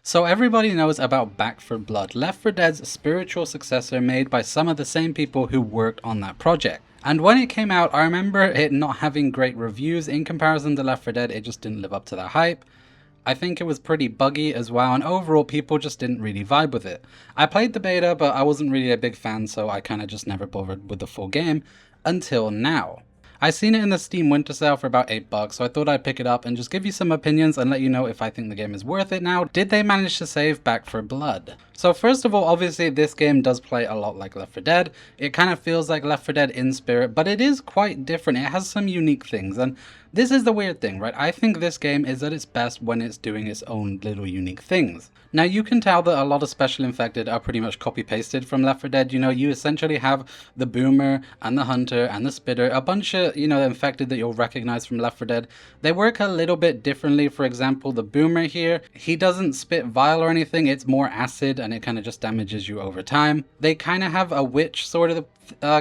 So everybody knows about Back 4 Blood, Left 4 Dead's spiritual successor made by some of the same people who worked on that project. And when it came out, I remember it not having great reviews in comparison to Left 4 Dead. It just didn't live up to the hype. I think it was pretty buggy as well, and overall people just didn't really vibe with it. I played the beta, but I wasn't really a big fan, so I kind of just never bothered with the full game until now. I seen it in the Steam winter sale for about $8, so I thought I'd pick it up and just give you some opinions and let you know if I think the game is worth it now. Did they manage to save Back 4 Blood? So first of all, obviously this game does play a lot like Left 4 Dead. It kind of feels like Left 4 Dead in spirit, but it is quite different. It has some unique things, and this is the weird thing, right? I think this game is at its best when it's doing its own little unique things. Now you can tell that a lot of special infected are pretty much copy pasted from Left 4 Dead. You know, you essentially have the boomer and the hunter and the spitter, a bunch of, infected that you'll recognize from Left 4 Dead. They work a little bit differently. For example, the boomer here, he doesn't spit vile or anything. It's more acid and it kind of just damages you over time. They kind of have a witch sort of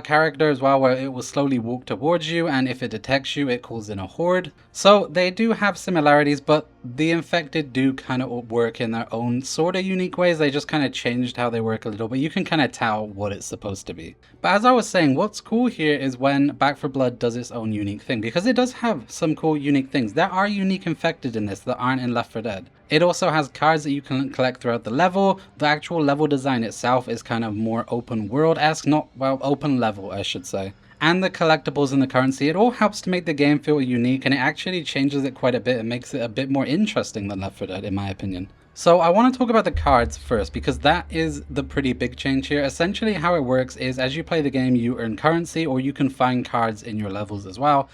character as well, where it will slowly walk towards you, and if it detects you, it calls in a horde. So they do have similarities, but the infected do kind of work in their own sort of unique ways. They just kind of changed how they work a little bit. You can kind of tell what it's supposed to be. But as I was saying, what's cool here is when Back 4 Blood does its own unique thing, because it does have some cool unique things. There are unique infected in this that aren't in Left 4 Dead. It also has cards that you can collect throughout the level. The actual level design itself is kind of more open world-esque, not, well, open level, I should say. And the collectibles and the currency, it all helps to make the game feel unique, and it actually changes it quite a bit and makes it a bit more interesting than Left 4 Dead, in my opinion. So I want to talk about the cards first, because that is the pretty big change here. Essentially how it works is as you play the game, you earn currency, or you can find cards in your levels as well.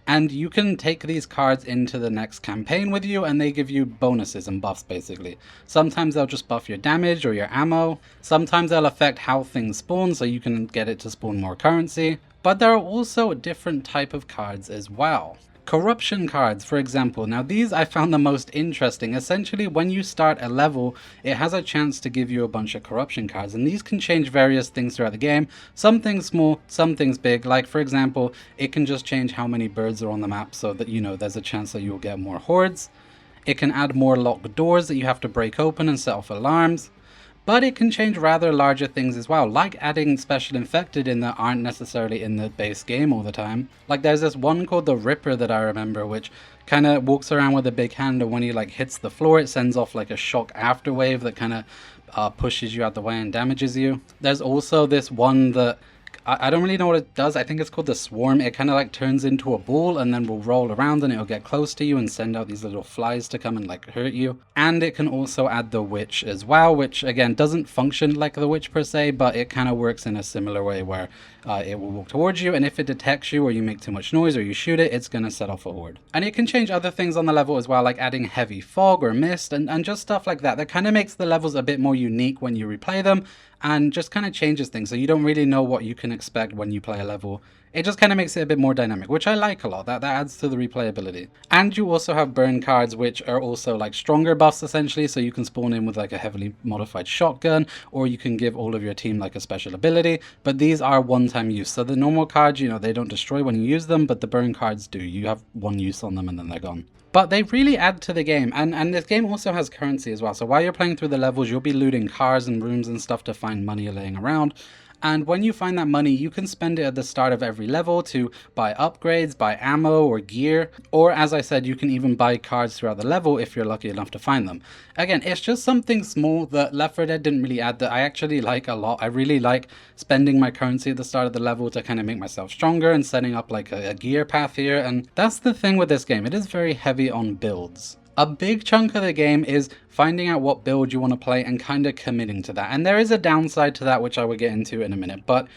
And you can take these cards into the next campaign with you, and they give you bonuses and buffs basically. Sometimes they'll just buff your damage or your ammo. Sometimes they'll affect how things spawn, so you can get it to spawn more currency. But there are also different type of cards as well. Corruption cards, for example. Now these I found the most interesting. Essentially, when you start a level, it has a chance to give you a bunch of corruption cards, and these can change various things throughout the game. Some things small, some things big. Like for example, it can just change how many birds are on the map, so that there's a chance that you'll get more hordes. It can add more locked doors that you have to break open and set off alarms. But it can change rather larger things as well, like adding special infected in that aren't necessarily in the base game all the time. Like there's this one called the Ripper that I remember, which kind of walks around with a big hand, and when he like hits the floor, it sends off like a shock afterwave that kind of pushes you out the way and damages you. There's also this one that I don't really know what it does. I think it's called the Swarm. It kind of like turns into a ball and then will roll around, and it'll get close to you and send out these little flies to come and like hurt you. And it can also add the Witch as well, which again doesn't function like the Witch per se, but it kind of works in a similar way where it will walk towards you, and if it detects you or you make too much noise or you shoot it, it's going to set off a horde. And it can change other things on the level as well, like adding heavy fog or mist and just stuff like that. That kind of makes the levels a bit more unique when you replay them, and just kind of changes things, so you don't really know what you can expect when you play a level. It just kind of makes it a bit more dynamic, which I like a lot. That adds to the replayability. And you also have burn cards, which are also like stronger buffs essentially, so you can spawn in with like a heavily modified shotgun, or you can give all of your team like a special ability. But these are one-time use, so the normal cards, they don't destroy when you use them, but the burn cards do. You have one use on them and then they're gone. But they really add to the game, and this game also has currency as well. So while you're playing through the levels, you'll be looting cars and rooms and stuff to find money laying around. And when you find that money, you can spend it at the start of every level to buy upgrades, buy ammo or gear, or as I said, you can even buy cards throughout the level if you're lucky enough to find them. Again, it's just something small that Left 4 Dead didn't really add that I actually like a lot. I really like spending my currency at the start of the level to kind of make myself stronger and setting up like a gear path here, and that's the thing with this game. It is very heavy on builds. A big chunk of the game is finding out what build you want to play and kind of committing to that. And there is a downside to that, which I will get into in a minute, but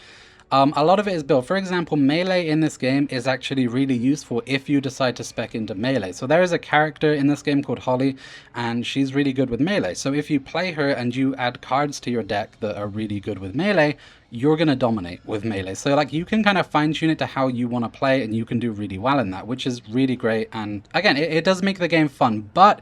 a lot of it is build. For example, melee in this game is actually really useful if you decide to spec into melee. So there is a character in this game called Holly, and she's really good with melee. So if you play her and you add cards to your deck that are really good with melee, you're going to dominate with melee. So like you can kind of fine tune it to how you want to play, and you can do really well in that, which is really great. And again, it does make the game fun, but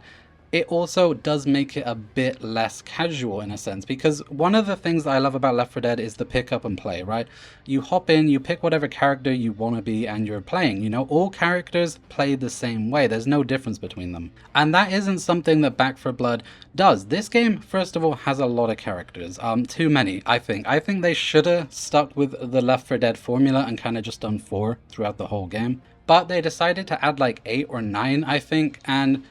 it also does make it a bit less casual in a sense, because one of the things that I love about Left 4 Dead is the pick up and play, right? You hop in, you pick whatever character you want to be, and you're playing. You know, all characters play the same way. There's no difference between them. And that isn't something that Back 4 Blood does. This game, first of all, has a lot of characters. Too many, I think. I think they should have stuck with the Left 4 Dead formula and kind of just done 4 throughout the whole game. But they decided to add like 8 or 9, I think, and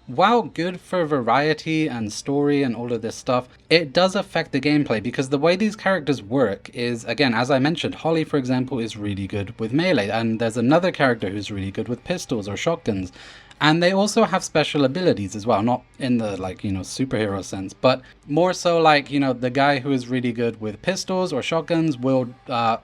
while good for variety and story and all of this stuff, it does affect the gameplay, because the way these characters work is, again, as I mentioned, Holly, for example, is really good with melee, and there's another character who's really good with pistols or shotguns. And they also have special abilities as well, not in the, like, you know, superhero sense, but more so like, you know, the guy who is really good with pistols or shotguns will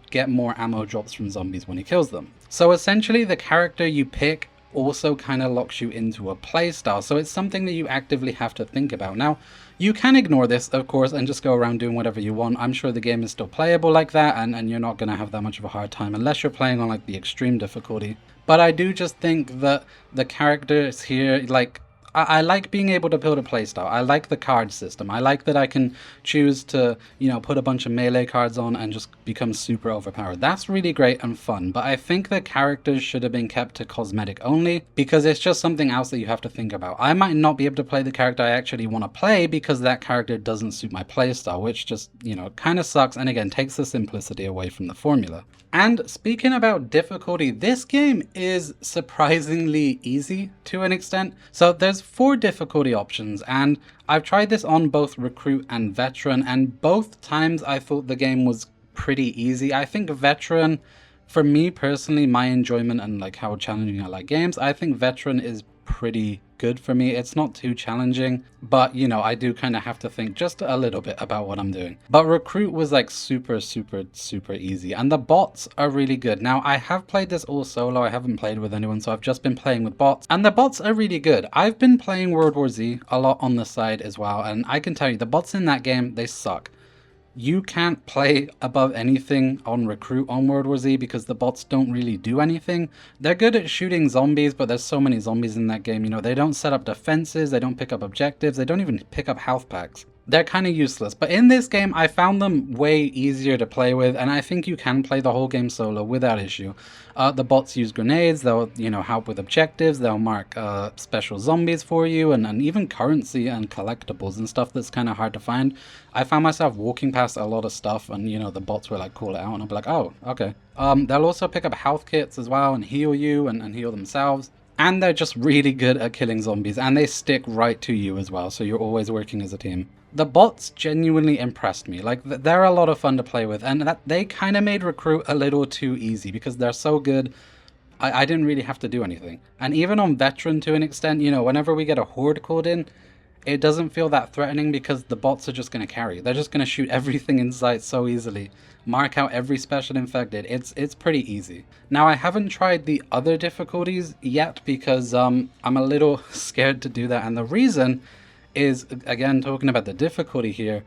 get more ammo drops from zombies when he kills them. So essentially the character you pick also kind of locks you into a playstyle, so it's something that you actively have to think about. Now, you can ignore this, of course, and just go around doing whatever you want. I'm sure the game is still playable like that, and you're not going to have that much of a hard time unless you're playing on like the extreme difficulty. But I do just think that the characters here, like, I like being able to build a playstyle. I like the card system. I like that I can choose to, you know, put a bunch of melee cards on and just become super overpowered. That's really great and fun, but I think the characters should have been kept to cosmetic only, because it's just something else that you have to think about. I might not be able to play the character I actually want to play because that character doesn't suit my playstyle, which just, you know, kind of sucks, and again, takes the simplicity away from the formula. And speaking about difficulty, this game is surprisingly easy to an extent. So there's 4 difficulty options, and I've tried this on both Recruit and Veteran, and both times I thought the game was pretty easy. I think Veteran, for me personally, my enjoyment and like how challenging I like games, I think Veteran is pretty good for me. It's not too challenging, but you know, I do kind of have to think just a little bit about what I'm doing. But Recruit was like super easy, and the bots are really good. Now, I have played this all solo. I haven't played with anyone, so I've just been playing with bots, and the bots are really good. I've been playing World War Z a lot on the side as well, and I can tell you the bots in that game, they suck. You can't play above anything on Recruit on World War Z because the bots don't really do anything. They're good at shooting zombies, but there's so many zombies in that game. You know, they don't set up defenses, they don't pick up objectives, they don't even pick up health packs. They're kind of useless. But in this game, I found them way easier to play with, and I think you can play the whole game solo without issue. The bots use grenades, they'll, you know, help with objectives, they'll mark special zombies for you, and even currency and collectibles and stuff that's kind of hard to find. I found myself walking past a lot of stuff, and, you know, the bots were like, call it out, and I'll be like, oh, okay. They'll also pick up health kits as well and heal you and heal themselves. And they're just really good at killing zombies, and they stick right to you as well, so you're always working as a team. The bots genuinely impressed me. Like, they're a lot of fun to play with, and that they kind of made Recruit a little too easy because they're so good. I didn't really have to do anything. And even on Veteran, to an extent, you know, whenever we get a horde called in, it doesn't feel that threatening because the bots are just going to carry. They're just going to shoot everything in sight so easily. Mark out every special infected. It's pretty easy. Now, I haven't tried the other difficulties yet because I'm a little scared to do that. And the reason is, again, talking about the difficulty here,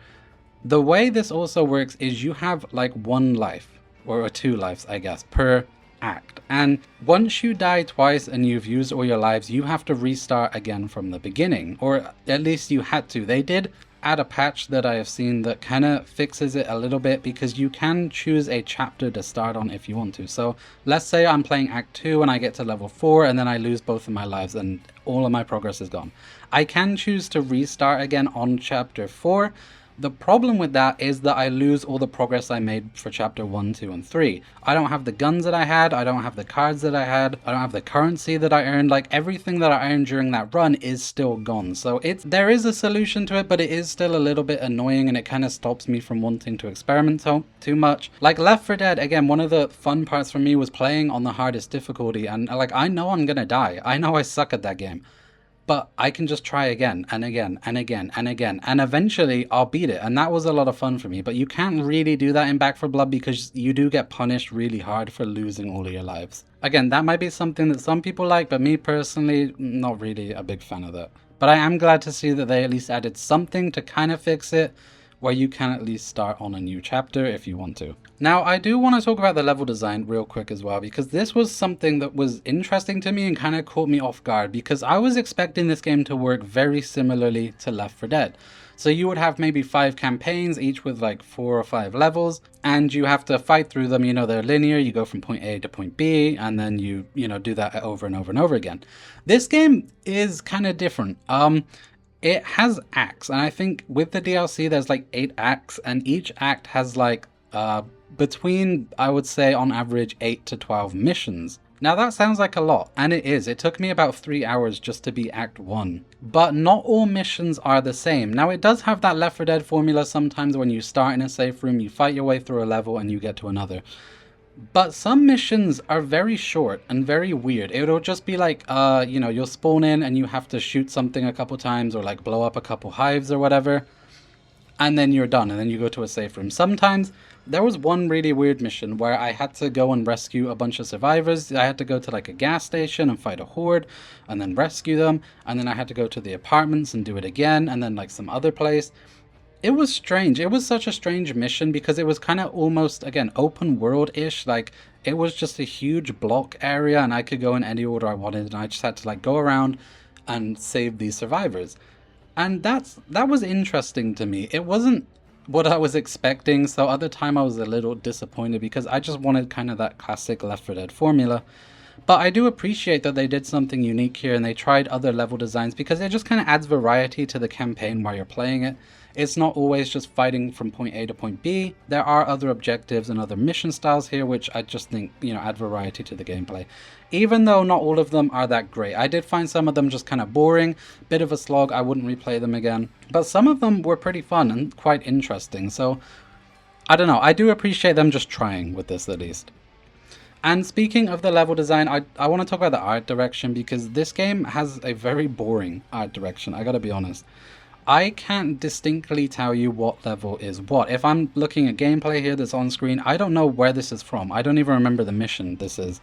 the way this also works is you have like 1 life, or 2 lives, I guess, per act. And once you die twice and you've used all your lives, you have to restart again from the beginning, or at least you had to. They did add a patch that I have seen that kind of fixes it a little bit, because you can choose a chapter to start on if you want to. So let's say I'm playing Act 2 and I get to level 4 and then I lose both of my lives and all of my progress is gone. I can choose to restart again on chapter 4. The problem with that is that I lose all the progress I made for chapter 1, 2, and 3. I don't have the guns that I had, I don't have the cards that I had, I don't have the currency that I earned. Like, everything that I earned during that run is still gone. So there is a solution to it, but it is still a little bit annoying, and it kind of stops me from wanting to experiment too much. Like Left 4 Dead, again, one of the fun parts for me was playing on the hardest difficulty, and like, I know I'm gonna die. I know I suck at that game. But I can just try again and again and again and again, and eventually I'll beat it. And that was a lot of fun for me. But you can't really do that in Back 4 Blood because you do get punished really hard for losing all of your lives. Again, that might be something that some people like, but me personally, not really a big fan of that. But I am glad to see that they at least added something to kind of fix it where you can at least start on a new chapter if you want to. Now, I do want to talk about the level design real quick as well, because this was something that was interesting to me and kind of caught me off guard, because I was expecting this game to work very similarly to Left 4 Dead. So you would have maybe 5 campaigns, each with like 4 or 5 levels, and you have to fight through them. You know, they're linear. You go from point A to point B, and then you do that over and over and over again. This game is kind of different. It has acts, and I think with the DLC there's like 8 acts, and each act has like between, I would say on average, 8 to 12 missions. Now that sounds like a lot, and it is. It took me about 3 hours just to beat Act 1. But not all missions are the same. Now it does have that Left 4 Dead formula. Sometimes when you start in a safe room, you fight your way through a level and you get to another. But some missions are very short and very weird. It'll just be like, you'll spawn in and you have to shoot something a couple times, or like blow up a couple hives or whatever, and then you're done, and then you go to a safe room. Sometimes there was one really weird mission where I had to go and rescue a bunch of survivors. I had to go to like a gas station and fight a horde and then rescue them, and then I had to go to the apartments and do it again, and then like some other place. It was strange. It was such a strange mission because it was kind of almost, again, open world-ish. Like, it was just a huge block area and I could go in any order I wanted, and I just had to like go around and save these survivors. And that was interesting to me. It wasn't what I was expecting, so at the time I was a little disappointed because I just wanted kind of that classic Left 4 Dead formula. But I do appreciate that they did something unique here and they tried other level designs, because it just kind of adds variety to the campaign while you're playing it. It's not always just fighting from point A to point B. There are other objectives and other mission styles here, which I just think, add variety to the gameplay. Even though not all of them are that great. I did find some of them just kind of boring, bit of a slog. I wouldn't replay them again. But some of them were pretty fun and quite interesting. So, I don't know. I do appreciate them just trying with this at least. And speaking of the level design, I want to talk about the art direction, because this game has a very boring art direction, I gotta be honest. I can't distinctly tell you what level is what. If I'm looking at gameplay here that's on screen, I don't know where this is from. I don't even remember the mission this is.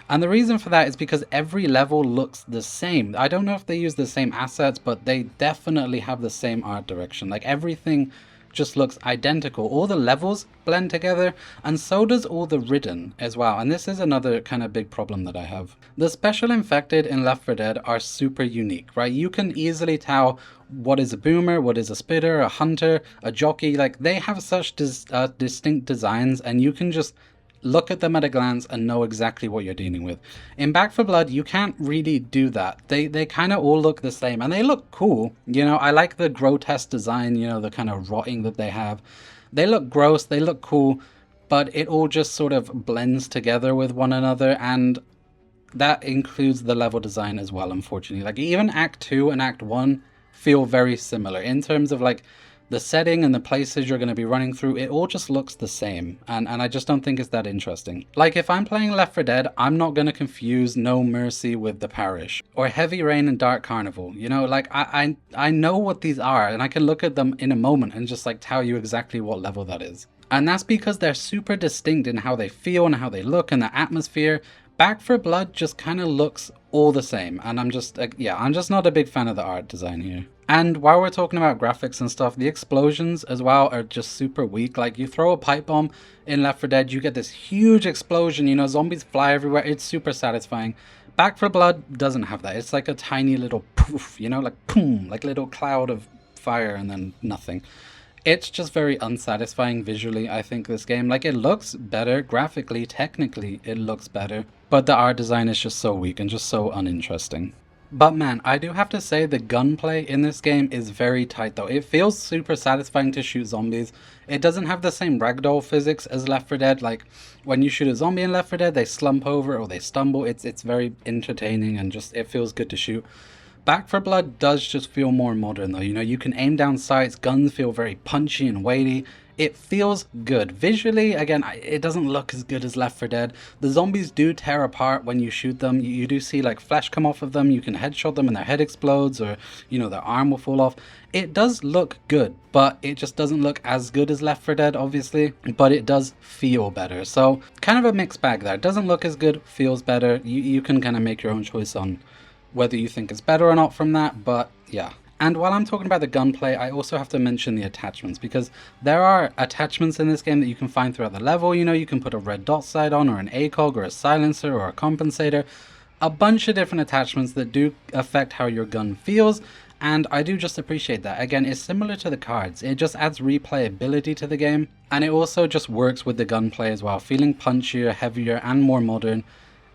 And the reason for that is because every level looks the same. I don't know if they use the same assets, but they definitely have the same art direction. Like, everything just looks identical. All the levels blend together, and so does all the Ridden as well. And this is another kind of big problem that I have. The special infected in Left 4 Dead are super unique, right? You can easily tell what is a boomer, what is a spitter, a hunter, a jockey. Like, they have such distinct designs, and you can just look at them at a glance and know exactly what you're dealing with. In Back 4 Blood, you can't really do that. They kind of all look the same, and they look cool. I like the grotesque design, the kind of rotting that they have. They look gross, they look cool, but it all just sort of blends together with one another, and that includes the level design as well, unfortunately. Like, even Act 2 and Act 1 feel very similar in terms of like the setting and the places you're going to be running through. It all just looks the same, and I just don't think it's that interesting. Like, if I'm playing Left 4 Dead, I'm not going to confuse No Mercy with The Parish, or Heavy Rain and Dark Carnival. Like, I know what these are, and I can look at them in a moment and just like tell you exactly what level that is. And that's because they're super distinct in how they feel and how they look and the atmosphere. Back 4 Blood just kind of looks all the same, and I'm just not a big fan of the art design here. And while we're talking about graphics and stuff, the explosions as well are just super weak. Like, you throw a pipe bomb in Left 4 Dead, you get this huge explosion, zombies fly everywhere, it's super satisfying. Back 4 Blood doesn't have that. It's like a tiny little poof, like boom, like little cloud of fire and then nothing. It's just very unsatisfying visually, I think, this game. Like, it looks better graphically, technically it looks better, but the art design is just so weak and just so uninteresting. But man, I do have to say the gunplay in this game is very tight though. It feels super satisfying to shoot zombies. It doesn't have the same ragdoll physics as Left 4 Dead. Like, when you shoot a zombie in Left 4 Dead, they slump over or they stumble. It's very entertaining and just, it feels good to shoot. Back 4 Blood does just feel more modern though. You can aim down sights, guns feel very punchy and weighty. It feels good. Visually, again, it doesn't look as good as Left 4 Dead. The zombies do tear apart when you shoot them. You do see like flesh come off of them. You can headshot them and their head explodes, or their arm will fall off. It does look good, but it just doesn't look as good as Left 4 Dead, obviously, but it does feel better. So kind of a mixed bag there. It doesn't look as good, feels better. You can kind of make your own choice on whether you think it's better or not from that, but yeah. And while I'm talking about the gunplay, I also have to mention the attachments, because there are attachments in this game that you can find throughout the level. You know, you can put a red dot sight on, or an ACOG, or a silencer, or a compensator. A bunch of different attachments that do affect how your gun feels, and I do just appreciate that. Again, it's similar to the cards. It just adds replayability to the game, and it also just works with the gunplay as well, feeling punchier, heavier, and more modern.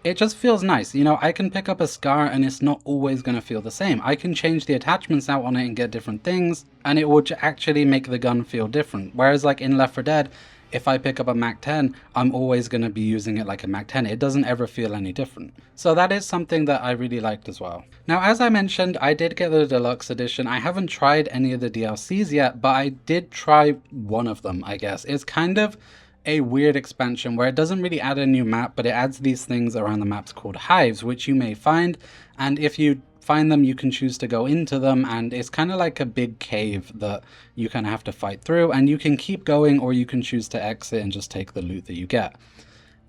It just feels nice. You know, I can pick up a Scar and it's not always going to feel the same. I can change the attachments out on it and get different things, and it would actually make the gun feel different. Whereas like in Left 4 Dead, if I pick up a Mac 10, I'm always going to be using it like a Mac 10. It doesn't ever feel any different. So that is something that I really liked as well. Now, as I mentioned, I did get the deluxe edition. I haven't tried any of the DLCs yet, but I did try one of them, I guess. It's kind of a weird expansion where it doesn't really add a new map, but it adds these things around the maps called Hives, which you may find, and if you find them, you can choose to go into them, and it's kind of like a big cave that you kind of have to fight through, and you can keep going or you can choose to exit and just take the loot that you get.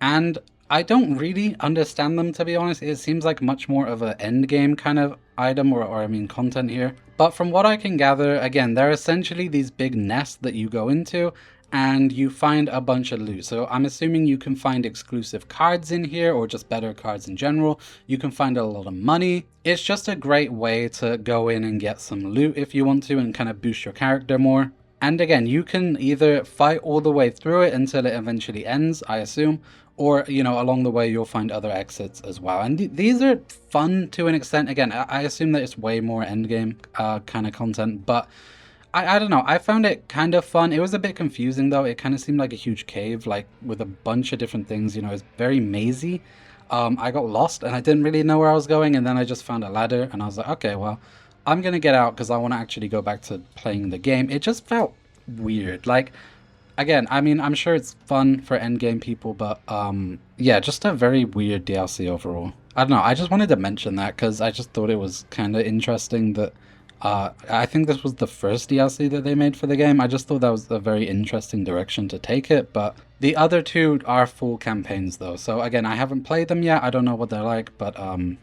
And I don't really understand them, to be honest. It seems like much more of an end game kind of item, or I mean content here. But from what I can gather, again, they're essentially these big nests that you go into, and you find a bunch of loot. So I'm assuming you can find exclusive cards in here, or just better cards in general. You can find a lot of money. It's just a great way to go in and get some loot if you want to, and kind of boost your character more. And again, you can either fight all the way through it until it eventually ends, I assume, or, you know, along the way you'll find other exits as well. And these are fun to an extent. Again, I assume that it's way more endgame kind of content, but I don't know, I found it kind of fun. It was a bit confusing though. It kind of seemed like a huge cave, like with a bunch of different things, you know. It's very mazy. I got lost and I didn't really know where I was going, and then I just found a ladder and I was like, okay, well, I'm gonna get out because I want to actually go back to playing the game. It just felt weird. Like, again, I mean, I'm sure it's fun for endgame people, but yeah, just a very weird DLC overall. I don't know, I just wanted to mention that because I just thought it was kind of interesting that I think this was the first DLC that they made for the game. I just thought that was a very interesting direction to take it, but the other two are full campaigns though. So again, I haven't played them yet. I don't know what they're like, but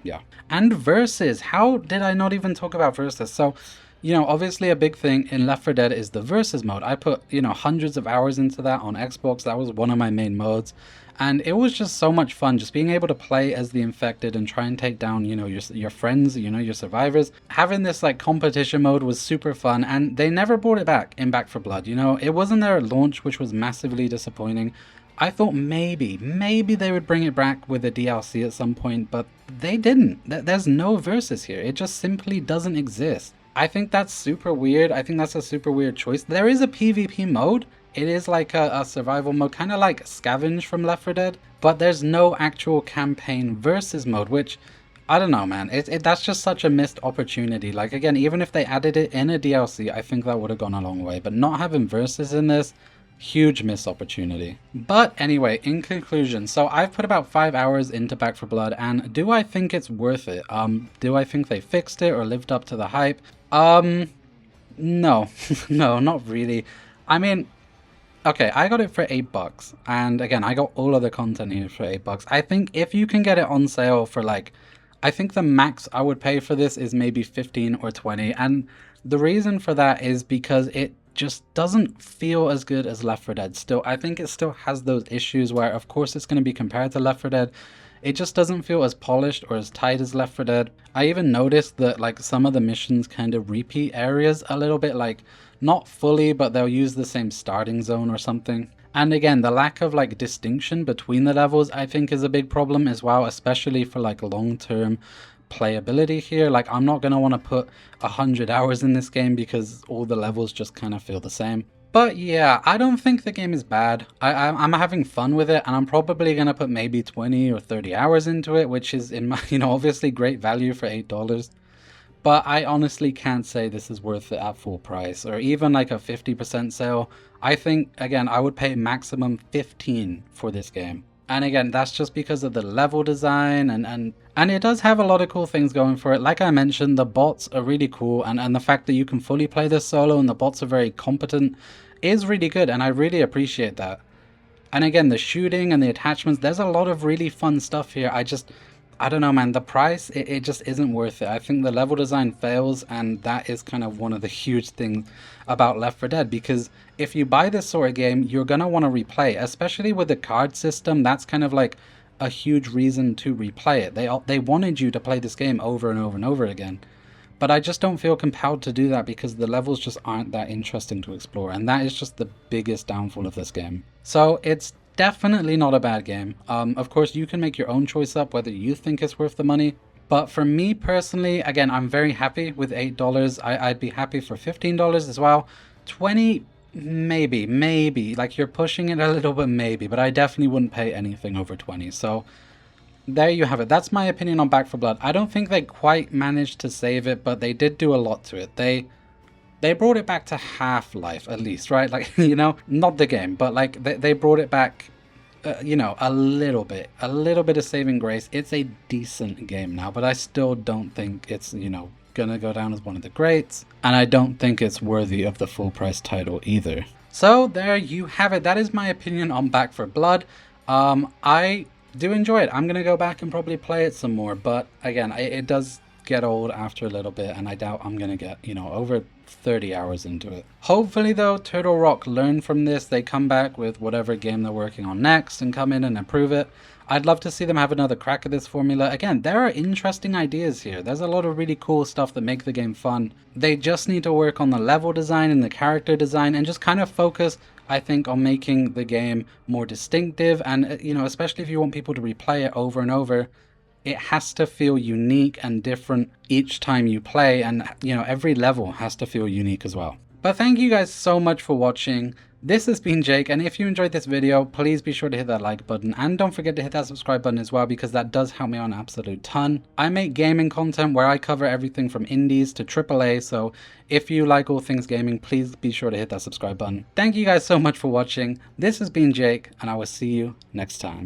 yeah. And versus, how did I not even talk about versus? So, you know, obviously a big thing in Left 4 Dead is the versus mode. I put, you know, hundreds of hours into that on Xbox. That was one of my main modes. And it was just so much fun, just being able to play as the infected and try and take down, you know, your friends, you know, your survivors. Having this like competition mode was super fun, and they never brought it back in Back 4 Blood. You know, it wasn't their launch, which was massively disappointing. I thought maybe they would bring it back with a DLC at some point, but they didn't. There's no versus here. It just simply doesn't exist. I think that's super weird. I think that's a super weird choice. There is a PvP mode. It is like a survival mode, kind of like Scavenge from Left 4 Dead, but there's no actual campaign versus mode, which, I don't know, man. That's just such a missed opportunity. Like, again, even if they added it in a DLC, I think that would have gone a long way, but not having versus in this, huge missed opportunity. But anyway, in conclusion, so I've put about 5 hours into Back 4 Blood, and do I think it's worth it? Do I think they fixed it or lived up to the hype? No. No, not really. I mean, okay, I got it for $8, and again, I got all of the content here for $8. I think if you can get it on sale for like, I think the max I would pay for this is maybe 15 or 20, and the reason for that is because it just doesn't feel as good as Left 4 Dead. Still, I think it still has those issues where, of course, it's going to be compared to Left 4 Dead. It just doesn't feel as polished or as tight as Left 4 Dead. I even noticed that like some of the missions kind of repeat areas a little bit, like not fully, but they'll use the same starting zone or something. And again, the lack of like distinction between the levels I think is a big problem as well, especially for like long-term playability here. Like, I'm not going to want to put 100 hours in this game because all the levels just kind of feel the same. But yeah, I don't think the game is bad. I'm having fun with it, and I'm probably going to put maybe 20 or 30 hours into it, which is, in my, you know, obviously great value for $8. But I honestly can't say this is worth it at full price, or even like a 50% sale. I think, again, I would pay maximum 15 for this game. And again, that's just because of the level design, and it does have a lot of cool things going for it. Like I mentioned, the bots are really cool, and the fact that you can fully play this solo and the bots are very competent is really good, and I really appreciate that. And again, the shooting and the attachments, there's a lot of really fun stuff here. I don't know, man, the price, it just isn't worth it. I think the level design fails, and that is kind of one of the huge things about Left 4 Dead, because if you buy this sort of game, you're gonna want to replay, especially with the card system. That's kind of like a huge reason to replay it. They wanted you to play this game over and over and over again. But I just don't feel compelled to do that because the levels just aren't that interesting to explore, and that is just the biggest downfall of this game. So it's definitely not a bad game. Of course, you can make your own choice up whether you think it's worth the money. But for me personally, again, I'm very happy with $8. I'd be happy for $15 as well. 20, maybe. Like, you're pushing it a little bit, maybe. But I definitely wouldn't pay anything over 20. So there you have it. That's my opinion on Back 4 Blood. I don't think they quite managed to save it, but they did do a lot to it. They brought it back to half-life, at least, right? Like, you know, not the game, but like they brought it back, you know, a little bit of saving grace. It's a decent game now, but I still don't think it's, you know, gonna go down as one of the greats, and I don't think it's worthy of the full price title either. So there you have it. That is my opinion on Back 4 Blood. I do enjoy it. I'm gonna go back and probably play it some more, but again, it does get old after a little bit, and I doubt I'm gonna get, you know, over 30 hours into it. Hopefully though, Turtle Rock learn from this. They come back with whatever game they're working on next and come in and improve it. I'd love to see them have another crack at this formula. Again, there are interesting ideas here. There's a lot of really cool stuff that make the game fun. They just need to work on the level design and the character design and just kind of focus, I think, on making the game more distinctive. And, you know, especially if you want people to replay it over and over, it has to feel unique and different each time you play, and, you know, every level has to feel unique as well. But thank you guys so much for watching. This has been Jake, and if you enjoyed this video, please be sure to hit that like button, and don't forget to hit that subscribe button as well, because that does help me out an absolute ton. I make gaming content where I cover everything from indies to AAA, so if you like all things gaming, please be sure to hit that subscribe button. Thank you guys so much for watching. This has been Jake, and I will see you next time.